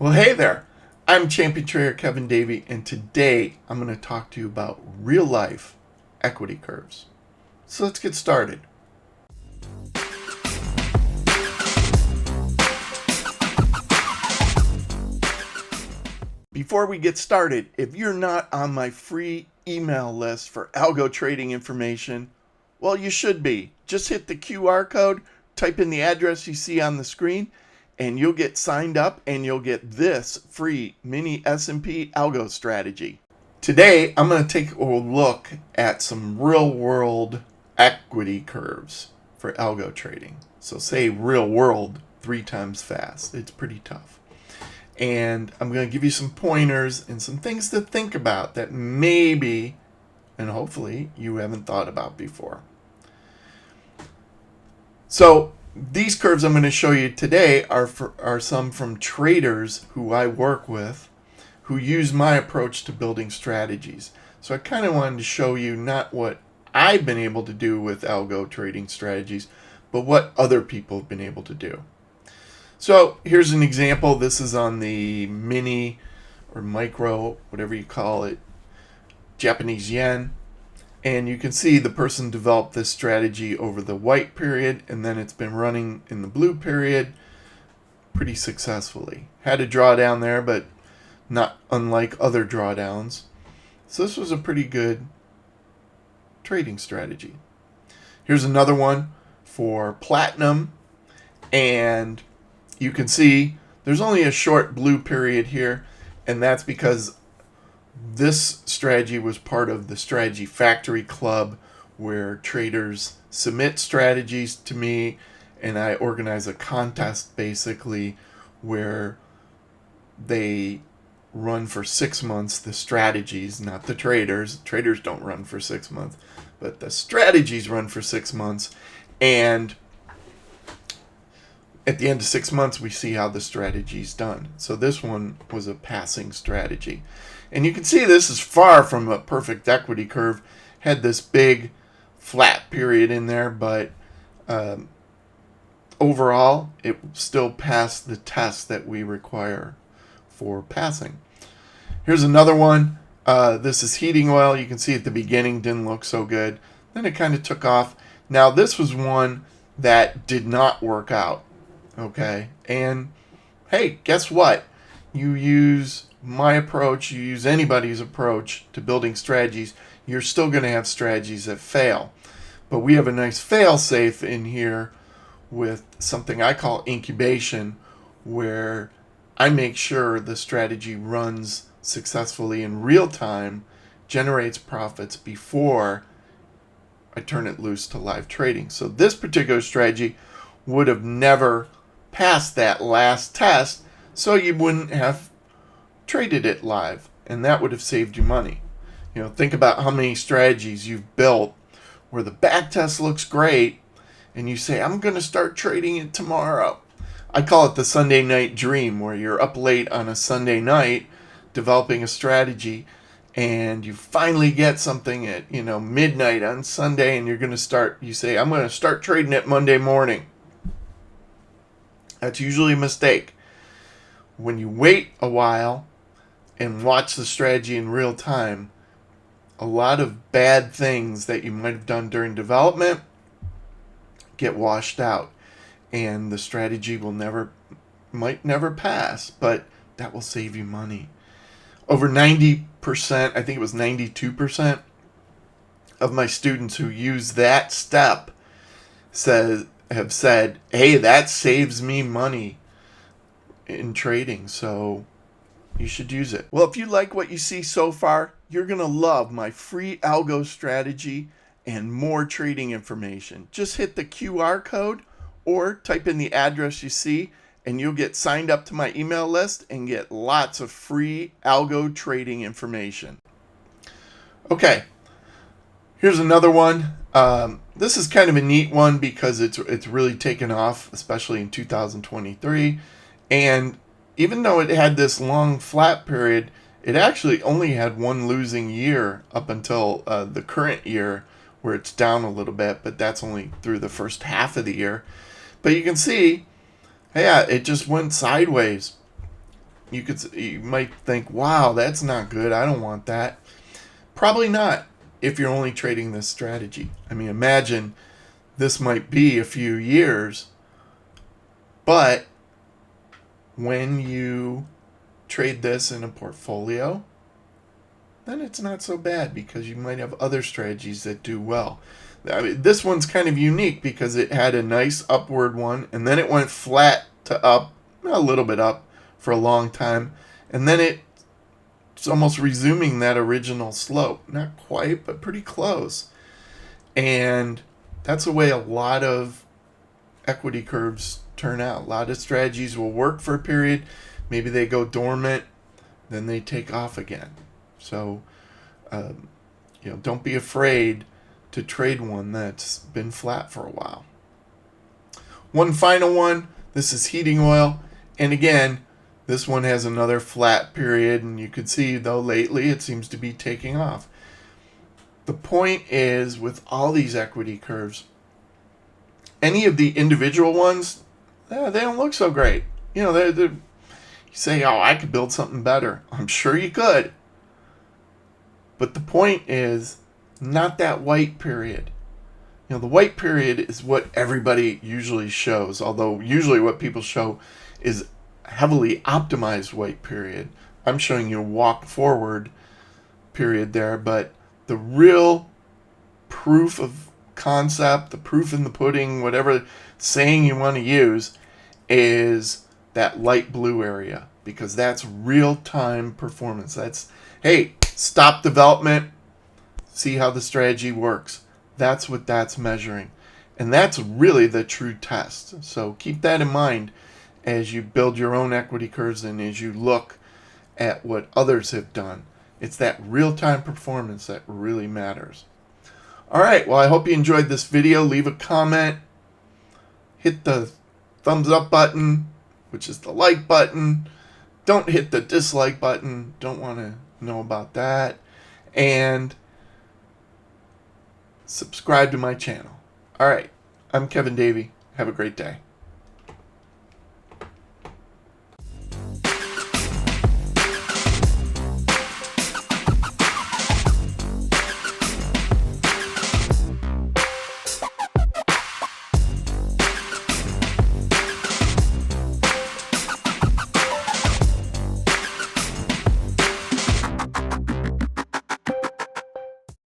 Well, hey there. I'm champion trader Kevin Davey, and today I'm going to talk to you about real life equity curves. So let's get started. Before we get started, if you're not on my free email list for algo trading information, well, you should be. Just hit the QR code, type in the address you see on the screen, and you'll get signed up and you'll get this free mini S&P algo strategy. Today, I'm going to take a look at some real world equity curves for algo trading. So say real world 3 times fast. It's pretty tough. And I'm going to give you some pointers and some things to think about that maybe and hopefully you haven't thought about before. So these curves I'm going to show you today are some from traders who I work with who use my approach to building strategies. So I kind of wanted to show you not what I've been able to do with algo trading strategies, but what other people have been able to do. So here's an example. This is on the mini or micro, whatever you call it, Japanese yen. And you can see the person developed this strategy over the white period, and then it's been running in the blue period pretty successfully. Had a drawdown there, but not unlike other drawdowns. So this was a pretty good trading strategy. Here's another one for platinum, and you can see there's only a short blue period here, and that's because this strategy was part of the Strategy Factory Club, where traders submit strategies to me and I organize a contest basically where they run for 6 months, the strategies, not the traders. Traders don't run for 6 months, but the strategies run for 6 months, and at the end of 6 months, we see how the strategy's done. So this one was a passing strategy. And you can see this is far from a perfect equity curve. Had this big flat period in there, but overall, it still passed the test that we require for passing. Here's another one. This is heating oil. You can see at the beginning didn't look so good. Then it kind of took off. Now this was one that did not work out. Okay, and hey, guess what? You use my approach, you use anybody's approach to building strategies, you're still going to have strategies that fail. But we have a nice fail safe in here with something I call incubation, where I make sure the strategy runs successfully in real time, generates profits before I turn it loose to live trading. So this particular strategy would have never passed that last test, so you wouldn't have traded it live, and that would have saved you money. You know, think about how many strategies you've built where the back test looks great and you say, I'm going to start trading it tomorrow. I call it the Sunday night dream, where you're up late on a Sunday night developing a strategy and you finally get something at midnight on Sunday, and you say, I'm going to start trading it Monday morning. That's usually a mistake. When you wait a while and watch the strategy in real time, a lot of bad things that you might have done during development get washed out, and the strategy might never pass, but that will save you money. Over 90%, I think it was 92% of my students who use that step have said, hey, that saves me money in trading, so you should use it. Well, if you like what you see so far, you're going to love my free algo strategy and more trading information. Just hit the QR code or type in the address you see, and you'll get signed up to my email list and get lots of free algo trading information. Okay, here's another one. This is kind of a neat one because it's really taken off, especially in 2023. And even though it had this long flat period, it actually only had one losing year up until the current year, where it's down a little bit, but that's only through the first half of the year. But you can see, yeah, it just went sideways. you might think, wow, that's not good. I don't want that. Probably not if you're only trading this strategy. I mean, imagine this might be a few years, but when you trade this in a portfolio, then it's not so bad because you might have other strategies that do well. I mean, this one's kind of unique because it had a nice upward one, and then it went flat to up, a little bit up for a long time, and then it's almost resuming that original slope. Not quite, but pretty close. And that's the way a lot of equity curves turn out. A lot of strategies will work for a period, maybe they go dormant, then they take off again. So, don't be afraid to trade one that's been flat for a while. One final one, this is heating oil. And again, this one has another flat period, and you can see, though, lately it seems to be taking off. The point is, with all these equity curves, any of the individual ones, they don't look so great. You say, oh, I could build something better. I'm sure you could. But the point is not that white period. The white period is what everybody usually shows, although usually what people show is heavily optimized white period. I'm showing you a walk forward period there, but the real proof of concept, the proof in the pudding, whatever saying you want to use, is that light blue area, because that's real-time performance. That's, hey, stop development, see how the strategy works. That's what that's measuring. And that's really the true test. So keep that in mind as you build your own equity curves and as you look at what others have done. It's that real-time performance that really matters. All right, well, I hope you enjoyed this video. Leave a comment. Hit the thumbs up button, which is the like button. Don't hit the dislike button. Don't want to know about that. And subscribe to my channel. All right, I'm Kevin Davey. Have a great day.